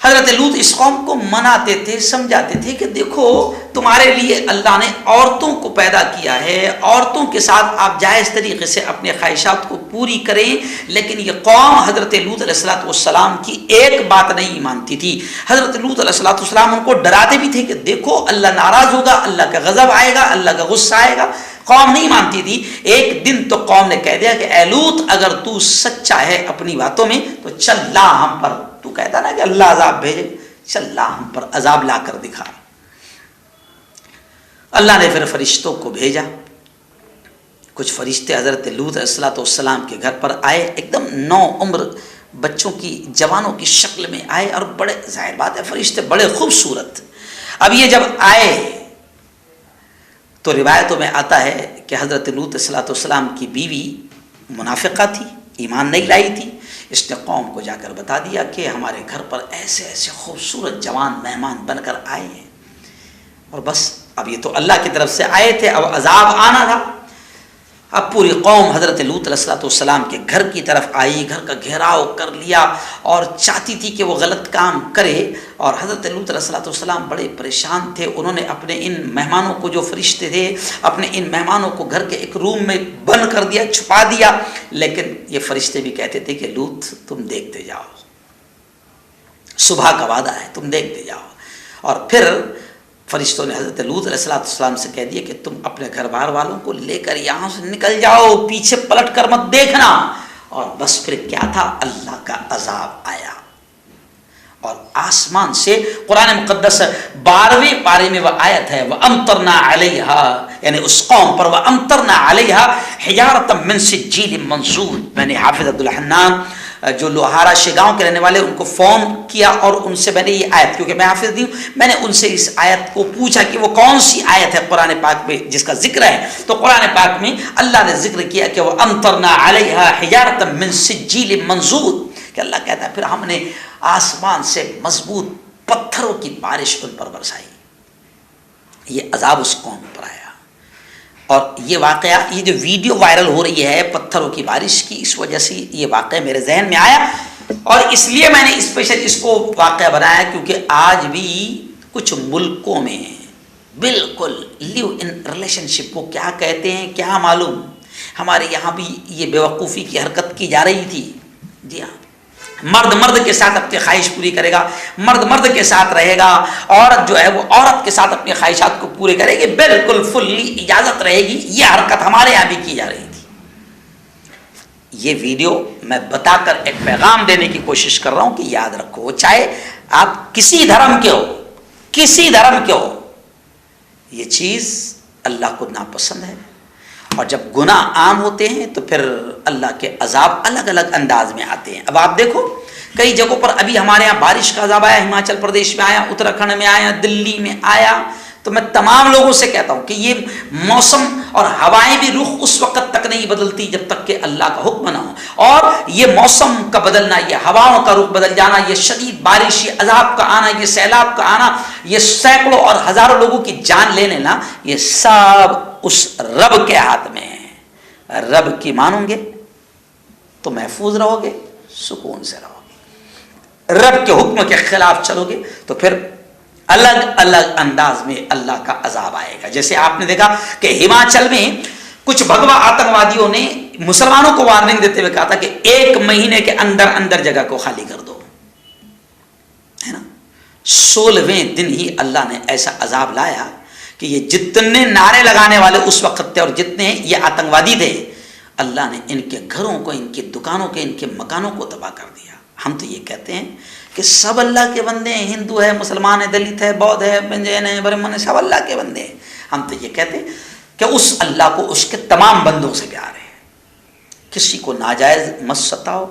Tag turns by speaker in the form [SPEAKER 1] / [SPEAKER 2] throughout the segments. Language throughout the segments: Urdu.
[SPEAKER 1] حضرت لوط اس قوم کو مناتے تھے، سمجھاتے تھے کہ دیکھو تمہارے لیے اللہ نے عورتوں کو پیدا کیا ہے، عورتوں کے ساتھ آپ جائز طریقے سے اپنے خواہشات کو پوری کریں، لیکن یہ قوم حضرت لوط علیہ السلام کی ایک بات نہیں مانتی تھی۔ حضرت لوط علیہ السلام ان کو ڈراتے بھی تھے کہ دیکھو اللہ ناراض ہوگا، اللہ کا غضب آئے گا، اللہ کا غصہ آئے گا۔ قوم نہیں مانتی تھی۔ ایک دن تو قوم نے کہہ دیا کہ اے لوط اگر تو سچا ہے اپنی باتوں میں تو چل لا ہم پر، تو کہتا نا کہ اللہ عذاب بھیجے، چل لا ہم پر عذاب لا کر دکھا۔ اللہ نے پھر فرشتوں کو بھیجا، کچھ فرشتے حضرت لوط علیہ السلام کے گھر پر آئے، ایک دم نو عمر بچوں کی، جوانوں کی شکل میں آئے، اور بڑے، ظاہر بات ہے فرشتے بڑے خوبصورت۔ اب یہ جب آئے تو روایتوں میں آتا ہے کہ حضرت لوط علیہ السلام کی بیوی منافقہ تھی، ایمان نہیں لائی تھی۔ اس نے قوم کو جا کر بتا دیا کہ ہمارے گھر پر ایسے ایسے خوبصورت جوان مہمان بن کر آئے ہیں، اور بس اب یہ تو اللہ کی طرف سے آئے تھے، اب عذاب آنا تھا۔ اب پوری قوم حضرت لوط علیہ السلام کے گھر کی طرف آئی، گھر کا گھیراؤ کر لیا اور چاہتی تھی کہ وہ غلط کام کرے، اور حضرت لوط علیہ السلام بڑے پریشان تھے۔ انہوں نے اپنے ان مہمانوں کو، جو فرشتے تھے، اپنے ان مہمانوں کو گھر کے ایک روم میں بند کر دیا، چھپا دیا، لیکن یہ فرشتے بھی کہتے تھے کہ لوط تم دیکھتے جاؤ، صبح کا وعدہ ہے، تم دیکھتے جاؤ۔ اور پھر فرشتوں نے حضرت لوط علیہ السلام سے کہہ دیا کہ تم اپنے گھر بار والوں کو لے کر یہاں سے نکل جاؤ، پیچھے پلٹ کر مت دیکھنا۔ اور بس پھر کیا تھا، اللہ کا عذاب آیا، اور آسمان سے قرآن مقدس 12ویں پارے میں وہ آیت ہے، وَأَمْطَرْنَا عَلَيْهَا، یعنی اس قوم پر وَأَمْطَرْنَا عَلَيْهَا حِجَارَةً مِّن سِجِّيلٍ مَّنضُودٍ۔ میں نے حافظ عبدالحنان جو لوہارا شگاؤں کے رہنے والے، ان کو فون کیا اور ان سے میں نے یہ آیت، کیونکہ میں حافظ نہیں ہوں، میں نے ان سے اس آیت کو پوچھا کہ وہ کون سی آیت ہے قرآن پاک میں جس کا ذکر ہے، تو قرآن پاک میں اللہ نے ذکر کیا کہ وہ وَأَمْطَرْنَا عَلَيْهَا حِجَارَةً مِّن سِجِّيلٍ مَّنضُودٍ، کہ اللہ کہتا ہے پھر ہم نے آسمان سے مضبوط پتھروں کی بارش ان پر برسائی۔ یہ عذاب اس قوم پر آیا، اور یہ واقعہ، یہ جو ویڈیو وائرل ہو رہی ہے پتھروں کی بارش کی، اس وجہ سے یہ واقعہ میرے ذہن میں آیا، اور اس لیے میں نے اسپیشل اس کو واقعہ بنایا، کیونکہ آج بھی کچھ ملکوں میں بالکل لیو ان ریلیشن شپ کو کیا کہتے ہیں کیا معلوم، ہمارے یہاں بھی یہ بیوقوفی کی حرکت کی جا رہی تھی۔ جی ہاں، مرد مرد کے ساتھ اپنی خواہش پوری کرے گا، مرد مرد کے ساتھ رہے گا، عورت جو ہے وہ عورت کے ساتھ اپنی خواہشات کو پورے کرے گی، بالکل فلی اجازت رہے گی۔ یہ حرکت ہمارے یہاں بھی کی جا رہی تھی۔ یہ ویڈیو میں بتا کر ایک پیغام دینے کی کوشش کر رہا ہوں کہ یاد رکھو، چاہے آپ کسی دھرم کے ہو، کسی دھرم کے ہو، یہ چیز اللہ کو ناپسند ہے، اور جب گناہ عام ہوتے ہیں تو پھر اللہ کے عذاب الگ الگ انداز میں آتے ہیں۔ اب آپ دیکھو کئی جگہوں پر ابھی ہمارے یہاں بارش کا عذاب آیا، ہماچل پردیش میں آیا، اتراکھنڈ میں آیا، دلی میں آیا، تو میں تمام لوگوں سے کہتا ہوں کہ یہ موسم اور ہوائیں بھی رخ اس وقت تک نہیں بدلتی جب تک کہ اللہ کا حکم نہ ہو، اور یہ موسم کا بدلنا، یہ ہواؤں کا رخ بدل جانا، یہ شدید بارش، یہ عذاب کا آنا، یہ سیلاب کا آنا، یہ سینکڑوں اور ہزاروں لوگوں کی جان لے لینا، یہ سب اس رب کے ہاتھ میں ہے۔ رب کی مانو گے تو محفوظ رہو گے، سکون سے رہو گے، رب کے حکم کے خلاف چلو گے تو پھر الگ الگ انداز میں اللہ کا عذاب آئے گا۔ جیسے آپ نے دیکھا کہ ہماچل میں کچھ بھگوا آتنوادیوں نے مسلمانوں کو وارننگ دیتے ہوئے کہا تھا کہ 1 مہینے کے اندر اندر جگہ کو خالی کر دو، ہے نا۔ 16ویں دن ہی اللہ نے ایسا عذاب لایا کہ یہ جتنے نعرے لگانے والے اس وقت تھے اور جتنے یہ آتنکوادی تھے، اللہ نے ان کے گھروں کو، ان کی دکانوں کے، ان کے مکانوں کو تباہ کر دیا۔ ہم تو یہ کہتے ہیں کہ سب اللہ کے بندے ہیں، ہندو ہے، مسلمان ہے، دلت ہے، بودھ ہے، جین ہے، برہمن ہے، سب اللہ کے بندے ہیں۔ ہم تو یہ کہتے ہیں کہ اس اللہ کو اس کے تمام بندوں سے پیار ہے۔ کسی کو ناجائز مت ستاؤ،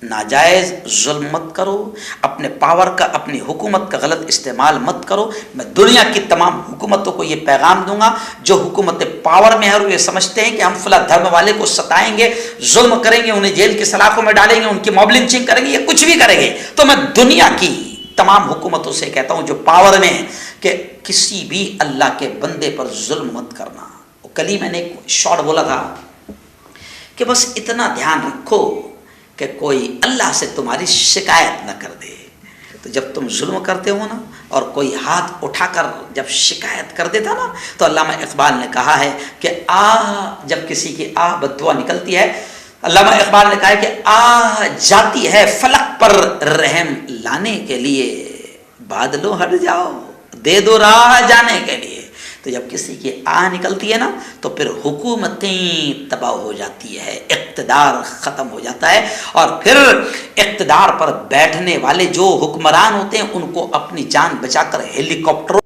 [SPEAKER 1] ناجائز ظلم مت کرو، اپنے پاور کا، اپنی حکومت کا غلط استعمال مت کرو۔ میں دنیا کی تمام حکومتوں کو یہ پیغام دوں گا جو حکومت پاور میں ہے اور یہ سمجھتے ہیں کہ ہم فلاں دھرم والے کو ستائیں گے، ظلم کریں گے، انہیں جیل کی سلاخوں میں ڈالیں گے، ان کی موب لنچنگ کریں گے، یہ کچھ بھی کریں گے، تو میں دنیا کی تمام حکومتوں سے کہتا ہوں جو پاور میں ہے کہ کسی بھی اللہ کے بندے پر ظلم مت کرنا۔ کل ہی میں نے ایک شارٹ بولا تھا کہ بس اتنا دھیان رکھو کہ کوئی اللہ سے تمہاری شکایت نہ کر دے، تو جب تم ظلم کرتے ہو نا اور کوئی ہاتھ اٹھا کر جب شکایت کر دیتا نا، تو علامہ اقبال نے کہا ہے کہ جب کسی کی بد دعا نکلتی ہے، علامہ اقبال نے کہا ہے کہ جاتی ہے فلک پر رحم لانے کے لیے، بادلوں ہٹ جاؤ دے دو راہ جانے کے لیے۔ تو جب کسی کی نکلتی ہے نا تو پھر حکومتیں تباہ ہو جاتی ہے، اقتدار ختم ہو جاتا ہے، اور پھر اقتدار پر بیٹھنے والے جو حکمران ہوتے ہیں ان کو اپنی جان بچا کر ہیلی کاپٹروں